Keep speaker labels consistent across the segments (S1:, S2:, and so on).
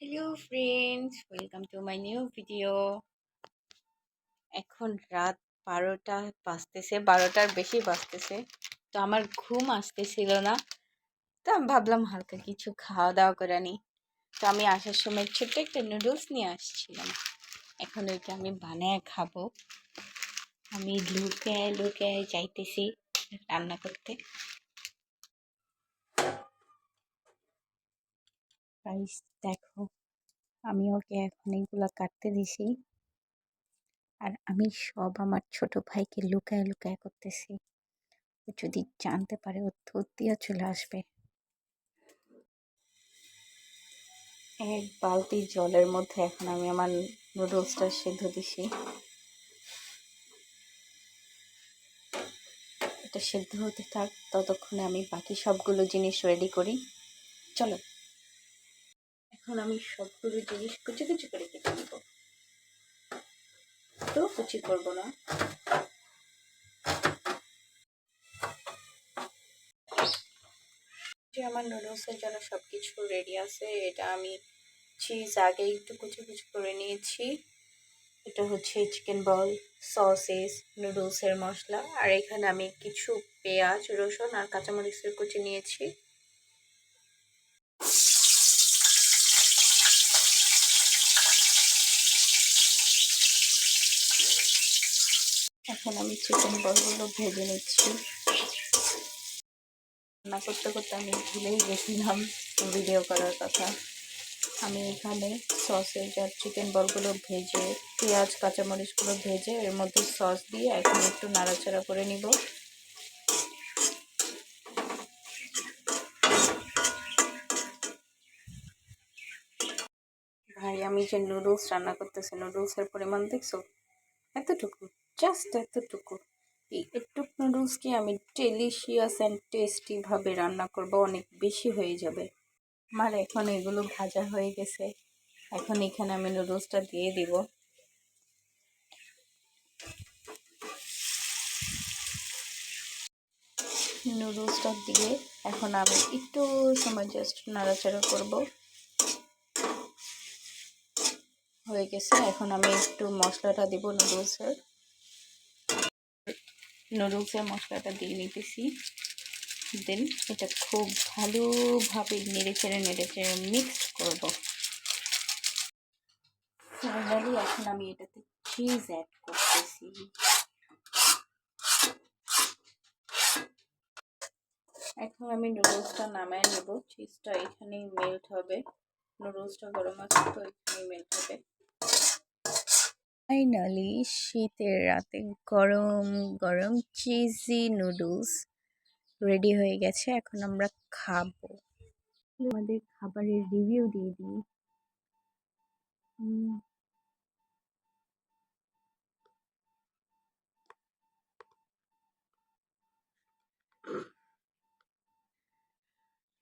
S1: Hello friends, welcome to my new video. এখন রাত 12টা বাজতেছে, 12টার বেশি বাজতেছে। তো আমার ঘুম আসতেছিল না, তো আমি ভাবলাম হালকা কিছু খাওয়া দাওয়া করে নিই। তো আমি আসার সময় ছোট্ট একটা নুডলস নিয়ে আসছিলাম। এখন ওইটা আমি বানায় খাবো। আমি লুকায় লুকায় যাইতেছি রান্না করতে। গাইস দেখো, আমি ওকে এখন এইগুলা কাটতে দিছি, আর আমি সব আমার ছোট ভাইকে লুকায় লুকায় করতেছি। ও যদি জানতে পারে ও থুত দিয়া চলে আসবে। এক বালতি জলের মধ্যে এখন আমি আমার নুডলসটা সেদ্ধ দিছি। এটা সেদ্ধ হতে থাক, ততক্ষণে আমি বাকি সবগুলো জিনিস রেডি করি। চলো, এখন আমি সবগুলো জিনিস কুচি কুচি করে কেটে নেব। তো কুচি করবো না। যে আমার নুডলসের জন্য সবকিছু রেডি আছে। এটা আমি চিজ আগে একটু কুচি কুচি করে নিয়েছি। এটা হচ্ছে চিকেন বল, সসেস, নুডলসের মশলা, আর এখানে আমি কিছু পেঁয়াজ, রসুন আর কাঁচামরিচের কুচি নিয়েছি। এখন আমি চিকেন বলগুলো ভেজে নিচ্ছি। রান্না করতে করতে আমি ভুলেই গেছিলাম ভিডিও করার কথা। আমি এখানে সসেজ আর চিকেন বলগুলো ভেজে, পেঁয়াজ কাঁচামরিচগুলো ভেজে এর মধ্যে সস দিয়ে এখন একটু নাড়াচাড়া করে নিব। ভাই, আমি যে নুডলস রান্না করতেছি, নুডলসের পরিমাণ দেখছো? এতটুকু, জাস্ট এতটুকু। এই একটুক নুডলসকে আমি ডেলিশিয়াস অ্যান্ড টেস্টি ভাবে রান্না করব, অনেক বেশি হয়ে যাবে। আমার এখন এগুলো ভাজা হয়ে গেছে। এখন এখানে আমি নুডলসটা দিয়ে দিব। নুডলসটা দিয়ে এখন আমি একটু সময় জাস্ট নাড়াচাড়া করব। হয়ে গেছে, এখন আমি একটু মশলাটা দিব নুডলসের মশলাটা দিয়ে নিতেছি। দেন এটা খুব ভালোভাবে নেড়েচেড়ে মিক্সড করব। ফাইনালি এখন আমি এটাতে চিজ অ্যাড করতেছি। এখন আমি নুডলসটা নামায় নেব। চিজটা এখানেই মেল্ট হবে। নুডলসটা গরম আছে তো এখানেই মেল্ট হবে। ফাইনালি শীতের রাতে গরম গরম চিজি নুডলস রেডি হয়ে গেছে। এখন আমরা খাবো। আমাদের খাবারের রিভিউ দিয়ে দিই।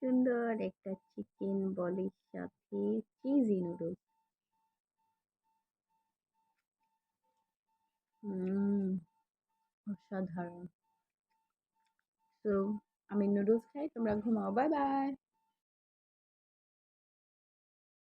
S1: সুন্দর একটা চিকেন বলের সাথে চিজি নুডলস। অসাধারণ। তো আমি নুডলস খাই, তোমরা ঘুমাও। Bye bye.